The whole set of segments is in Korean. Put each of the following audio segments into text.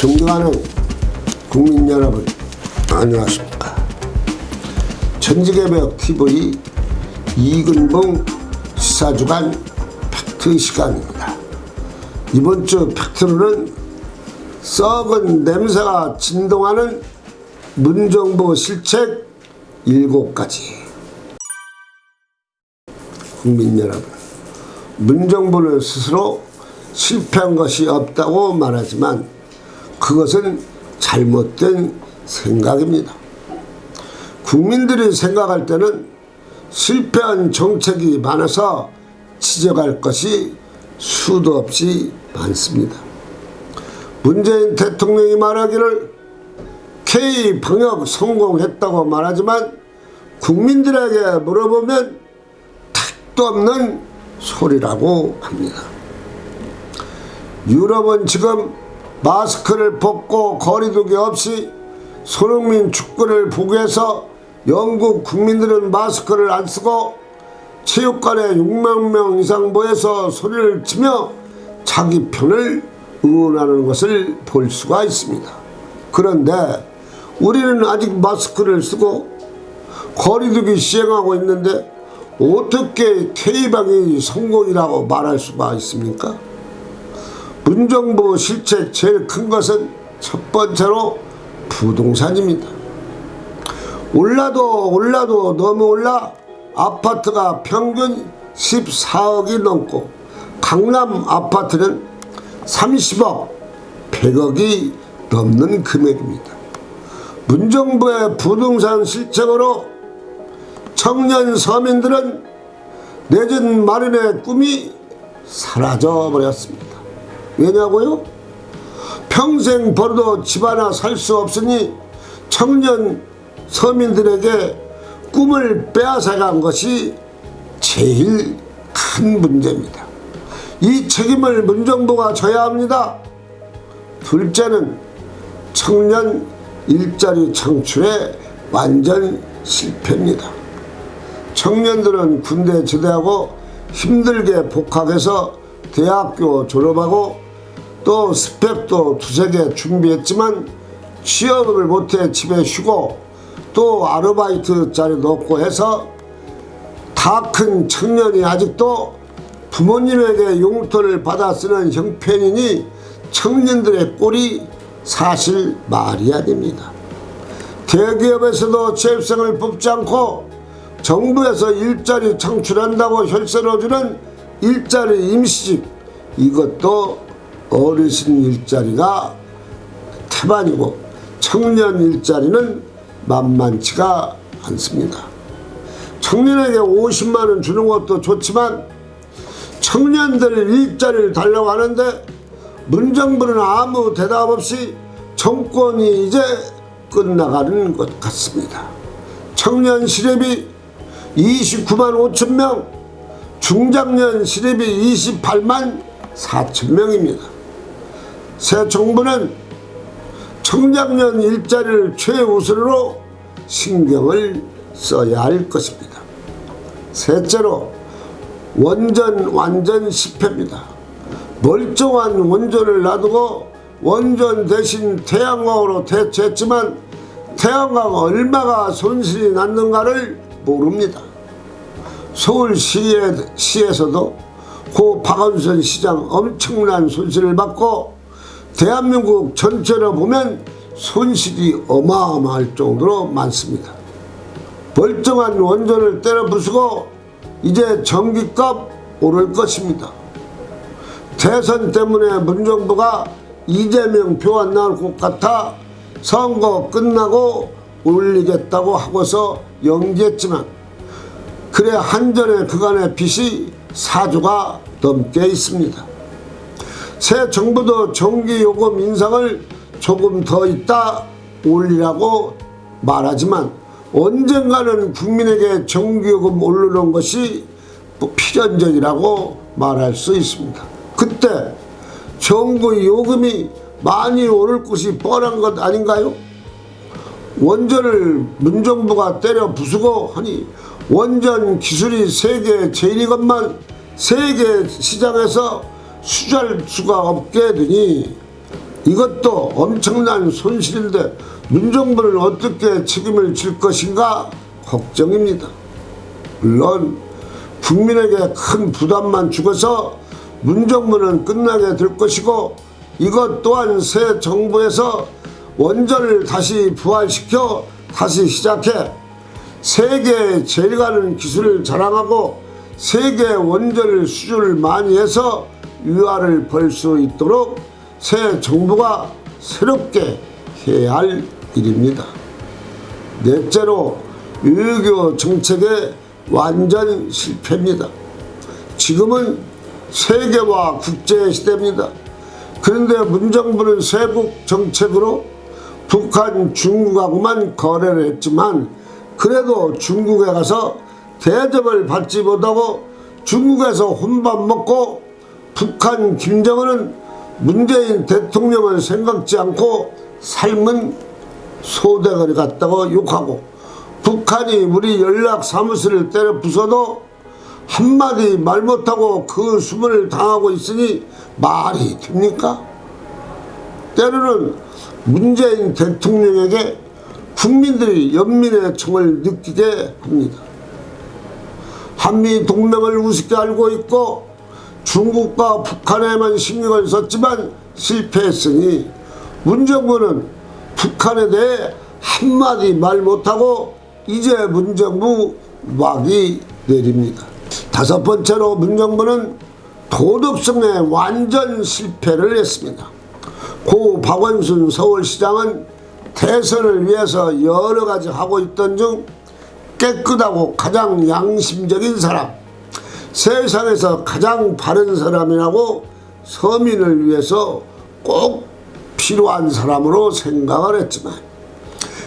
존경하는 국민 여러분, 안녕하십니까. 천지개벽TV 이근봉 시사주간 팩트 시간입니다. 이번 주 팩트로는 썩은 냄새가 진동하는 문정부 실책 7가지. 국민 여러분, 문정부는 스스로 실패한 것이 없다고 말하지만 그것은 잘못된 생각입니다. 국민들이 생각할 때는 실패한 정책이 많아서 지적할 것이 수도 없이 많습니다. 문재인 대통령이 말하기를 K-방역 성공했다고 말하지만 국민들에게 물어보면 택도 없는 소리라고 합니다. 유럽은 지금 마스크를 벗고 거리두기 없이 손흥민 축구를 보기 위해서 영국 국민들은 마스크를 안 쓰고 체육관에 6만 명 이상 모여서 소리를 치며 자기 편을 응원하는 것을 볼 수가 있습니다. 그런데 우리는 아직 마스크를 쓰고 거리두기 시행하고 있는데 어떻게 K방역이 성공이라고 말할 수가 있습니까? 문정부 실책 제일 큰 것은 첫 번째로 부동산입니다. 올라도 너무 올라 아파트가 평균 14억이 넘고 강남 아파트는 30억, 100억이 넘는 금액입니다. 문정부의 부동산 실책으로 청년 서민들은 내집 마련의 꿈이 사라져 버렸습니다. 왜냐고요? 평생 벌어도 집 하나 살 수 없으니 청년 서민들에게 꿈을 빼앗아간 것이 제일 큰 문제입니다. 이 책임을 문정부가 져야 합니다. 둘째는 청년 일자리 창출의 완전 실패입니다. 청년들은 군대 제대하고 힘들게 복학해서 대학교 졸업하고 또 스펙도 2-3개 준비했지만 취업을 못해 집에 쉬고 또 아르바이트 자리도 없고 해서 다 큰 청년이 아직도 부모님에게 용돈을 받아 쓰는 형편이니 청년들의 꼴이 사실 말이 아닙니다. 대기업에서도 취업생을 뽑지 않고 정부에서 일자리 창출한다고 혈세로주는 일자리 임시직, 이것도 어르신 일자리가 태반이고 청년 일자리는 만만치가 않습니다. 청년에게 50만원 주는 것도 좋지만 청년들 일자리를 달라고 하는데 문정부는 아무 대답 없이 정권이 이제 끝나가는 것 같습니다. 청년 실업이 29만 5천 명, 중장년 실업이 28만 4천 명입니다. 새 정부는 청장년 일자리를 최우선으로 신경을 써야 할 것입니다. 셋째로 완전 실패입니다. 멀쩡한 원전을 놔두고 원전 대신 태양광으로 대체했지만 태양광 얼마가 손실이 났는가를 모릅니다. 서울시에서도 고 박원순 시장 엄청난 손실을 받고 대한민국 전체로 보면 손실이 어마어마할 정도로 많습니다. 멀쩡한 원전을 때려 부수고 이제 전기값 오를 것입니다. 대선 때문에 문정부가 이재명 표 안 나올 것 같아 선거 끝나고 올리겠다고 하고서 연기했지만 그래 한전의 그간의 빚이 4조가 넘게 있습니다. 새 정부도 전기요금 인상을 조금 더 있다 올리라고 말하지만 언젠가는 국민에게 전기요금 오르는 것이 필연적이라고 말할 수 있습니다. 그때 전기요금이 많이 오를 것이 뻔한 것 아닌가요? 원전을 문정부가 때려 부수고 하니 원전 기술이 세계 제일이건만 세계 시장에서 수주할 수가 없게 되니 이것도 엄청난 손실인데 문정부는 어떻게 책임을 질 것인가 걱정입니다. 물론 국민에게 큰 부담만 주고서 문정부는 끝나게 될 것이고, 이것 또한 새 정부에서 원전을 다시 부활시켜 다시 시작해 세계에 제일 가는 기술을 자랑하고 세계 원전을 수주를 많이 해서 위화를 벌 수 있도록 새 정부가 새롭게 해야 할 일입니다. 넷째로 외교 정책의 완전 실패입니다. 지금은 세계화 국제 시대입니다. 그런데 문정부는 세국 정책으로 북한, 중국하고만 거래를 했지만 그래도 중국에 가서 대접을 받지 못하고 중국에서 혼밥 먹고, 북한 김정은은 문재인 대통령을 생각지 않고 삶은 소대거리 같다고 욕하고, 북한이 우리 연락사무소를 때려 부숴도 한마디 말 못하고 그 수문을 당하고 있으니 말이 됩니까? 때로는 문재인 대통령에게 국민들이 연민의 정을 느끼게 합니다. 한미 동맹을 우습게 알고 있고 중국과 북한에만 신경을 썼지만 실패했으니 문정부는 북한에 대해 한마디 말 못하고 이제 문정부 막이 내립니다. 다섯 번째로 문정부는 도덕성에 완전 실패를 했습니다. 고 박원순 서울시장은 대선을 위해서 여러 가지 하고 있던 중 깨끗하고 가장 양심적인 사람, 세상에서 가장 바른 사람이라고 서민을 위해서 꼭 필요한 사람으로 생각을 했지만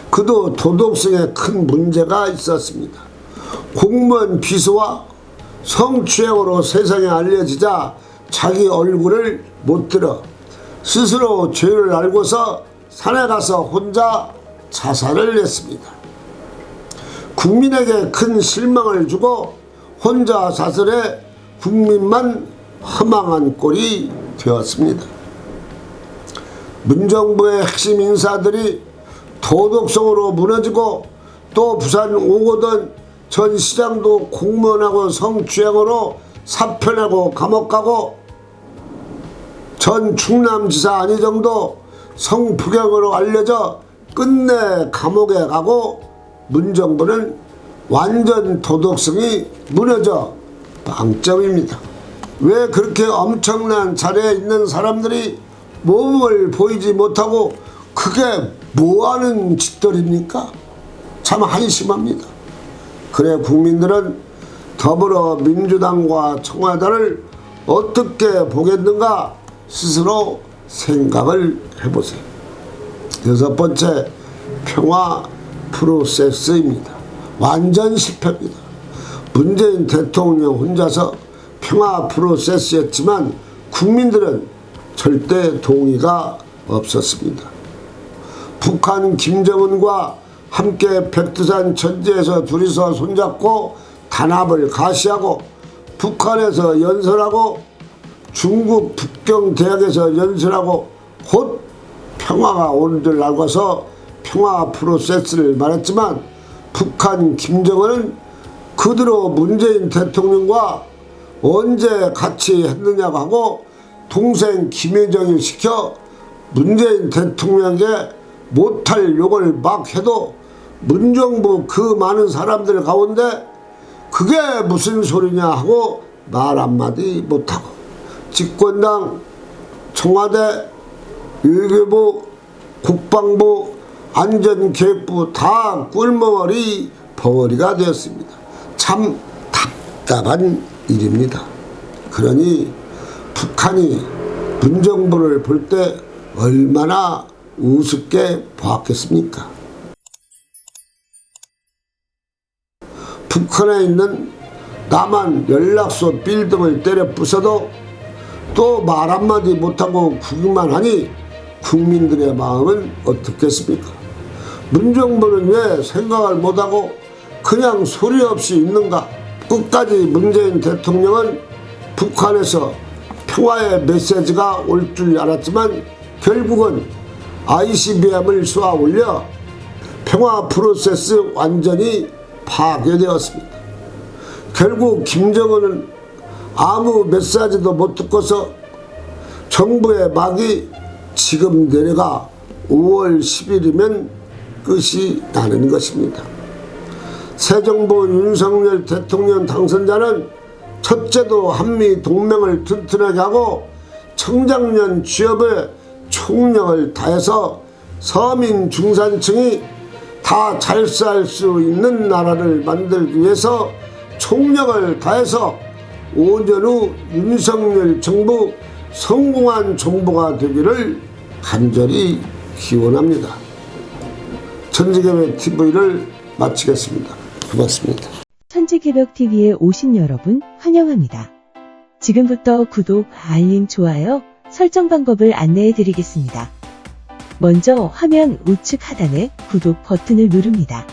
그도 도덕성에 큰 문제가 있었습니다. 공무원 비서와 성추행으로 세상에 알려지자 자기 얼굴을 못 들어 스스로 죄를 알고서 산에 가서 혼자 자살을 했습니다. 국민에게 큰 실망을 주고 혼자 자살해 국민만 허망한 꼴이 되었습니다. 문정부의 핵심 인사들이 도덕성으로 무너지고 또 부산 오거돈 전 시장도 공무원하고 성추행으로 사표내고 감옥 가고, 전 충남지사 안희정도 성폭행으로 알려져 끝내 감옥에 가고, 문정부는 완전 도덕성이 무너져 빵점입니다. 왜 그렇게 엄청난 자리에 있는 사람들이 몸을 보이지 못하고 그게 뭐하는 짓들입니까? 참 한심합니다. 그래 국민들은 더불어민주당과 청와대를 어떻게 보겠는가 스스로 생각을 해보세요. 여섯 번째, 평화 프로세스입니다. 완전 실패입니다. 문재인 대통령 혼자서 평화 프로세스였지만 국민들은 절대 동의가 없었습니다. 북한 김정은과 함께 백두산 천지에서 둘이서 손잡고 단합을 가시하고, 북한에서 연설하고 중국 북경대학에서 연설하고 곧 평화가 오는 줄 알고서 평화 프로세스를 말했지만 북한 김정은은 그대로 문재인 대통령과 언제 같이 했느냐고 하고 동생 김여정을 시켜 문재인 대통령에게 못할 욕을 막 해도 문정부 그 많은 사람들 가운데 그게 무슨 소리냐 하고 말 한마디 못하고, 집권당, 청와대, 외교부, 국방부, 안전계획부 다 꿀머리 버리가 되었습니다. 참 답답한 일입니다. 그러니 북한이 문정부를 볼 때 얼마나 우습게 보았겠습니까? 북한에 있는 남한 연락소 빌딩을 때려 부숴도 또 말 한마디 못하고 구경만 하니 국민들의 마음은 어떻겠습니까? 문정부는 왜 생각을 못하고 그냥 소리 없이 있는가? 끝까지 문재인 대통령은 북한에서 평화의 메시지가 올 줄 알았지만 결국은 ICBM을 쏘아 올려 평화 프로세스 완전히 파괴되었습니다. 결국 김정은은 아무 메시지도 못 듣고서 정부의 막이 지금 내려가 5월 10일이면 끝이 나는 것입니다. 새 정부 윤석열 대통령 당선자는 첫째도 한미 동맹을 튼튼하게 하고 청장년 취업에 총력을 다해서 서민 중산층이 다 잘 살 수 있는 나라를 만들기 위해서 총력을 다해서 5년 후 윤석열 정부 성공한 정부가 되기를 간절히 기원합니다. 천지개벽TV를 마치겠습니다. 고맙습니다. 천지개벽TV에 오신 여러분 환영합니다. 지금부터 구독, 알림, 좋아요, 설정 방법을 안내해 드리겠습니다. 먼저 화면 우측 하단에 구독 버튼을 누릅니다.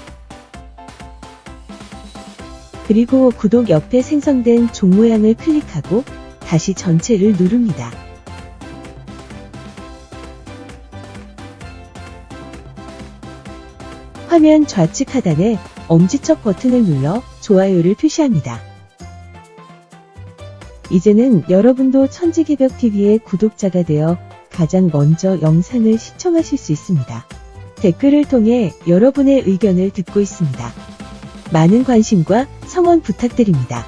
그리고 구독 옆에 생성된 종 모양을 클릭하고 다시 전체를 누릅니다. 화면 좌측 하단에 엄지척 버튼을 눌러 좋아요를 표시합니다. 이제는 여러분도 천지개벽TV의 구독자가 되어 가장 먼저 영상을 시청하실 수 있습니다. 댓글을 통해 여러분의 의견을 듣고 있습니다. 많은 관심과 성원 부탁드립니다.